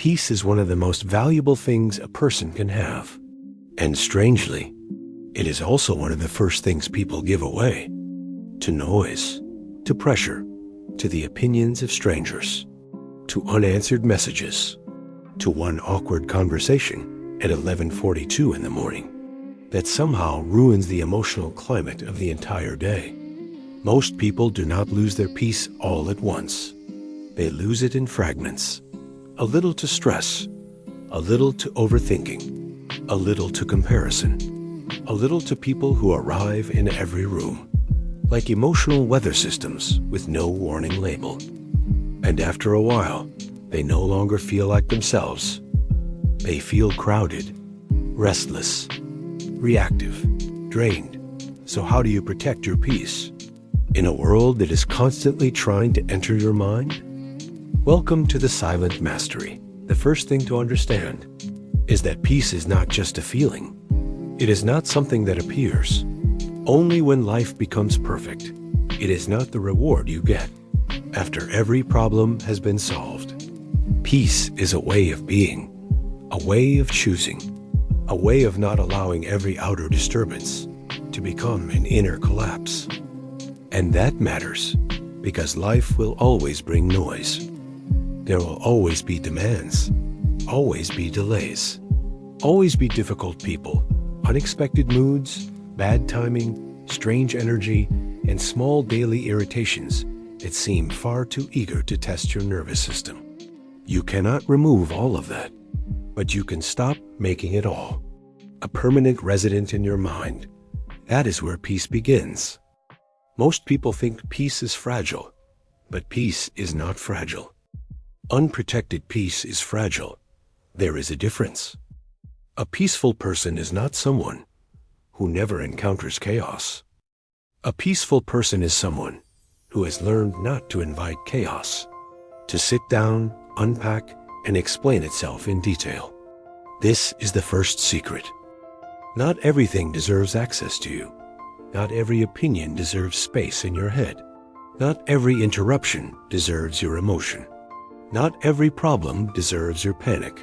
Peace is one of the most valuable things a person can have. And strangely, it is also one of the first things people give away. To noise, to pressure, to the opinions of strangers, to unanswered messages, to one awkward conversation at 11:42 in the morning that somehow ruins the emotional climate of the entire day. Most people do not lose their peace all at once. They lose it in fragments. A little to stress, a little to overthinking, a little to comparison, a little to people who arrive in every room, like emotional weather systems with no warning label. And after a while, they no longer feel like themselves. They feel crowded, restless, reactive, drained. So how do you protect your peace in a world that is constantly trying to enter your mind? Welcome to the Silent Mastery. The first thing to understand is that peace is not just a feeling. It is not something that appears only when life becomes perfect. It is not the reward you get after every problem has been solved. Peace is a way of being, a way of choosing, a way of not allowing every outer disturbance to become an inner collapse. And that matters because life will always bring noise. There will always be demands, always be delays, always be difficult people, unexpected moods, bad timing, strange energy, and small daily irritations that seem far too eager to test your nervous system. You cannot remove all of that, but you can stop making it all a permanent resident in your mind. That is where peace begins. Most people think peace is fragile, but peace is not fragile. Unprotected peace is fragile. There is a difference. A peaceful person is not someone who never encounters chaos. A peaceful person is someone who has learned not to invite chaos, to sit down, unpack, and explain itself in detail. This is the first secret. Not everything deserves access to you. Not every opinion deserves space in your head. Not every interruption deserves your emotion. Not every problem deserves your panic.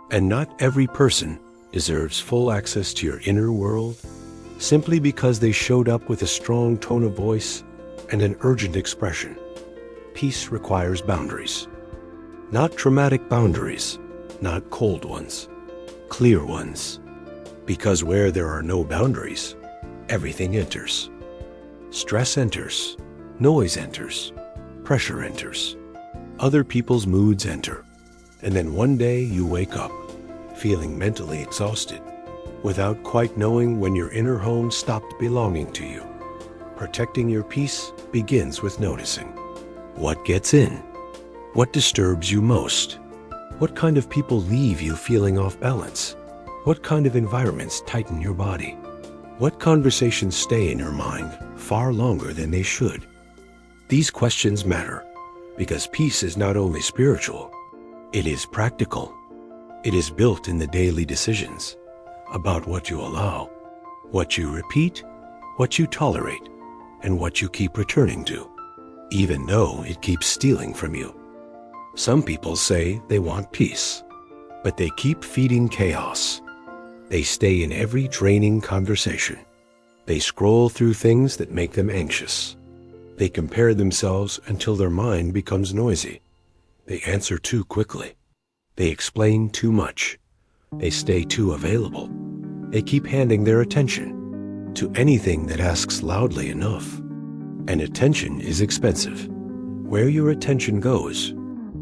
And not every person deserves full access to your inner world simply because they showed up with a strong tone of voice and an urgent expression. Peace requires boundaries. Not dramatic boundaries, not cold ones, clear ones. Because where there are no boundaries, everything enters. Stress enters, noise enters, pressure enters. Other people's moods enter, and then one day you wake up, feeling mentally exhausted, without quite knowing when your inner home stopped belonging to you. Protecting your peace begins with noticing what gets in, what disturbs you most, what kind of people leave you feeling off balance, what kind of environments tighten your body, what conversations stay in your mind far longer than they should. These questions matter. Because peace is not only spiritual, it is practical. It is built in the daily decisions about what you allow, what you repeat, what you tolerate, and what you keep returning to, even though it keeps stealing from you. Some people say they want peace, but they keep feeding chaos. They stay in every draining conversation. They scroll through things that make them anxious. They compare themselves until their mind becomes noisy. They answer too quickly. They explain too much. They stay too available. They keep handing their attention to anything that asks loudly enough. And attention is expensive. Where your attention goes,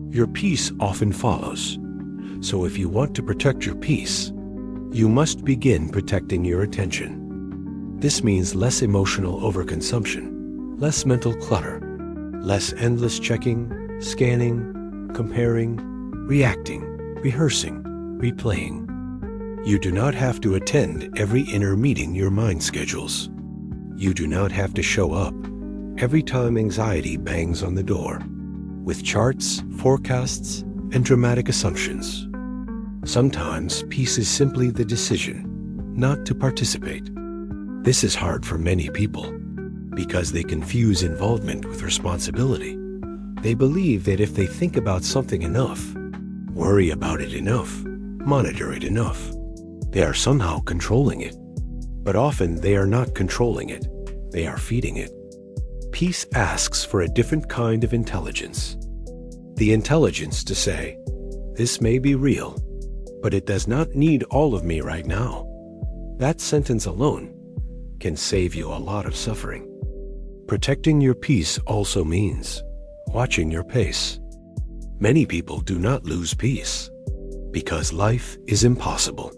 your peace often follows. So if you want to protect your peace, you must begin protecting your attention. This means less emotional overconsumption, less mental clutter, less endless checking, scanning, comparing, reacting, rehearsing, replaying. You do not have to attend every inner meeting your mind schedules. You do not have to show up every time anxiety bangs on the door with charts, forecasts, and dramatic assumptions. Sometimes peace is simply the decision not to participate. This is hard for many people because they confuse involvement with responsibility. They believe that if they think about something enough, worry about it enough, monitor it enough. They are somehow controlling it. But often they are not controlling it, they are feeding it. Peace asks for a different kind of intelligence. The intelligence to say, this may be real, but it does not need all of me right now. That sentence alone can save you a lot of suffering. Protecting your peace also means watching your pace. Many people do not lose peace because life is impossible.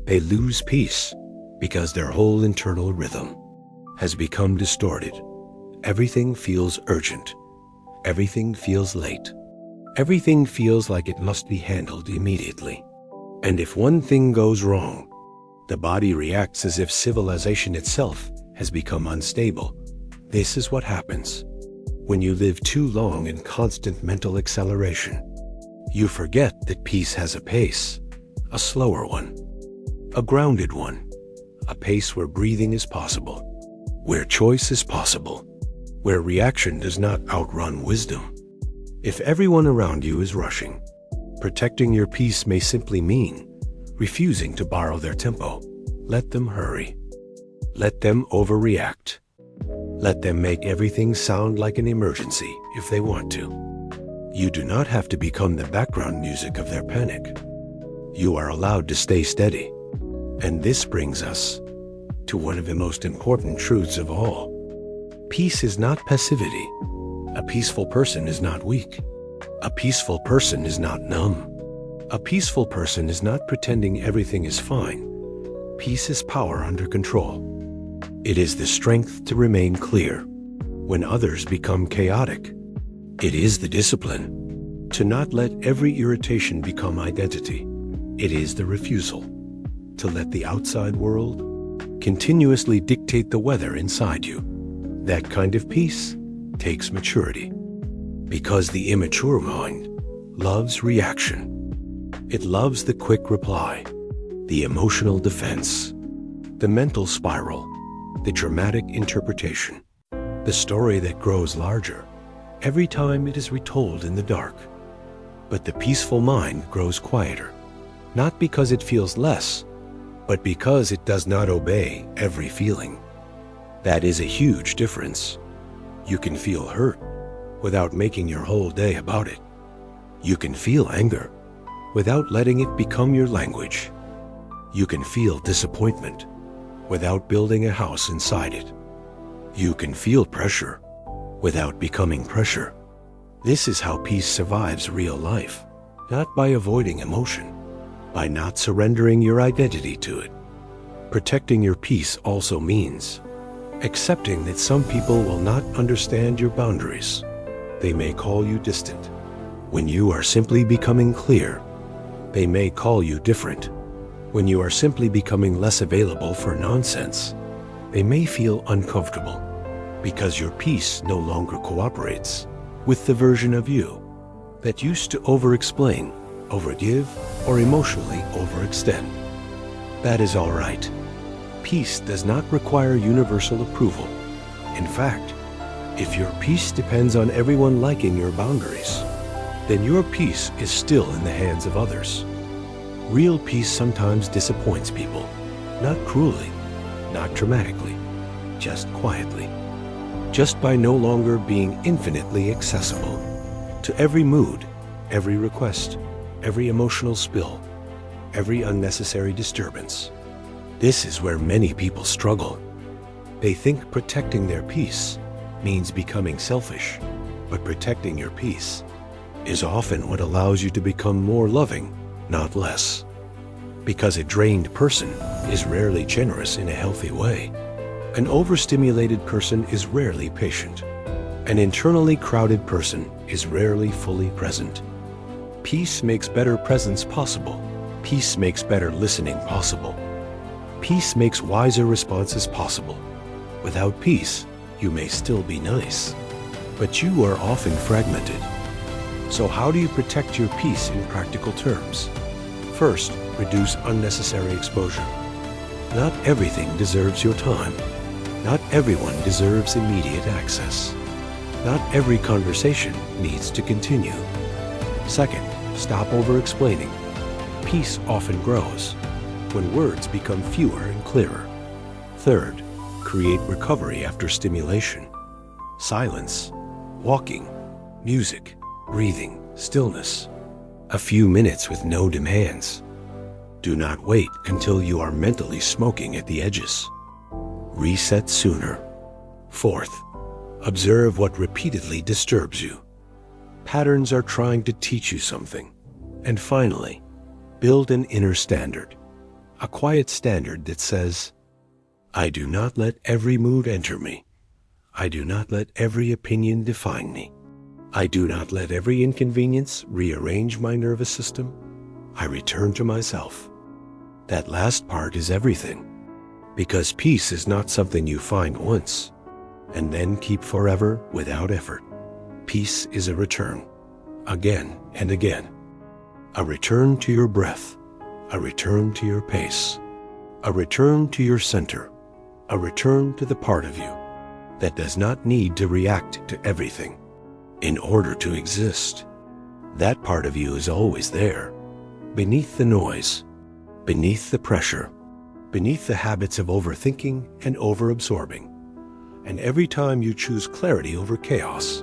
They lose peace because their whole internal rhythm has become distorted. Everything feels urgent. Everything feels late. Everything feels like it must be handled immediately. And if one thing goes wrong, the body reacts as if civilization itself has become unstable. This is what happens when you live too long in constant mental acceleration. You forget that peace has a pace, a slower one, a grounded one, a pace where breathing is possible, where choice is possible, where reaction does not outrun wisdom. If everyone around you is rushing, protecting your peace may simply mean refusing to borrow their tempo. Let them hurry. Let them overreact. Let them make everything sound like an emergency if they want to. You do not have to become the background music of their panic. You are allowed to stay steady. And this brings us to one of the most important truths of all. Peace is not passivity. A peaceful person is not weak. A peaceful person is not numb. A peaceful person is not pretending everything is fine. Peace is power under control. It is the strength to remain clear when others become chaotic. It is the discipline to not let every irritation become identity. It is the refusal to let the outside world continuously dictate the weather inside you. That kind of peace takes maturity, because the immature mind loves reaction. It loves the quick reply, the emotional defense, the mental spiral, the dramatic interpretation, the story that grows larger every time it is retold in the dark. But the peaceful mind grows quieter, not because it feels less, but because it does not obey every feeling. That is a huge difference. You can feel hurt without making your whole day about it. You can feel anger without letting it become your language. You can feel disappointment without building a house inside it. You can feel pressure without becoming pressure. This is how peace survives real life, not by avoiding emotion, by not surrendering your identity to it. Protecting your peace also means accepting that some people will not understand your boundaries. They may call you distant. When you are simply becoming clear, they may call you different. When you are simply becoming less available for nonsense, they may feel uncomfortable because your peace no longer cooperates with the version of you that used to over-explain, overgive, or emotionally overextend. That is all right. Peace does not require universal approval. In fact, if your peace depends on everyone liking your boundaries, then your peace is still in the hands of others. Real peace sometimes disappoints people, not cruelly, not dramatically, just quietly, just by no longer being infinitely accessible to every mood, every request, every emotional spill, every unnecessary disturbance. This is where many people struggle. They think protecting their peace means becoming selfish, but protecting your peace is often what allows you to become more loving, not less. Because a drained person is rarely generous in a healthy way. An overstimulated person is rarely patient. An internally crowded person is rarely fully present. Peace makes better presence possible. Peace makes better listening possible. Peace makes wiser responses possible. Without peace, you may still be nice, but you are often fragmented. So how do you protect your peace in practical terms? First, reduce unnecessary exposure. Not everything deserves your time. Not everyone deserves immediate access. Not every conversation needs to continue. Second, Stop over-explaining. Peace often grows when words become fewer and clearer. Third, create recovery after stimulation. Silence, walking, music, breathing, stillness. A few minutes with no demands. Do not wait until you are mentally smoking at the edges. Reset sooner. Fourth, observe what repeatedly disturbs you. Patterns are trying to teach you something. And finally, build an inner standard. A quiet standard that says, I do not let every mood enter me. I do not let every opinion define me. I do not let every inconvenience rearrange my nervous system. I return to myself. That last part is everything. Because peace is not something you find once and then keep forever without effort. Peace is a return, again and again. A return to your breath, a return to your pace, a return to your center, a return to the part of you that does not need to react to everything in order to exist. That part of you is always there, beneath the noise, beneath the pressure, beneath the habits of overthinking and overabsorbing. And every time you choose clarity over chaos,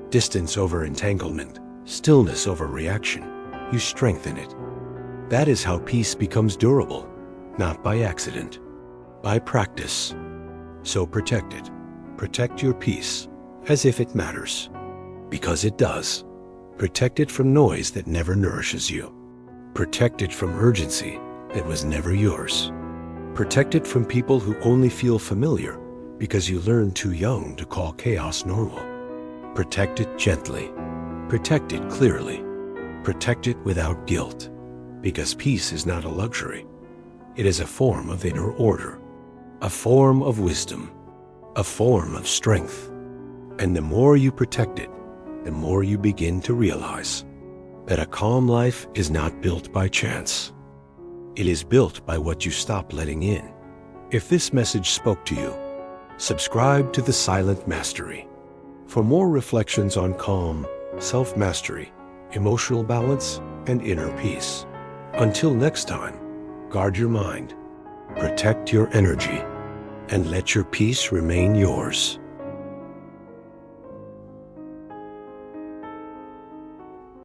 distance over entanglement, stillness over reaction, you strengthen it. That is how peace becomes durable, not by accident, by practice. So protect it. Protect your peace as if it matters, because it does. Protect it from noise that never nourishes you. Protect it from urgency that was never yours. Protect it from people who only feel familiar because you learned too young to call chaos normal. Protect it gently. Protect it clearly. Protect it without guilt, because peace is not a luxury. It is a form of inner order, a form of wisdom, a form of strength. And the more you protect it, the more you begin to realize that a calm life is not built by chance. It is built by what you stop letting in. If this message spoke to you, subscribe to The Silent Mastery. For more reflections on calm, self-mastery, emotional balance, and inner peace. Until next time, guard your mind, protect your energy, and let your peace remain yours.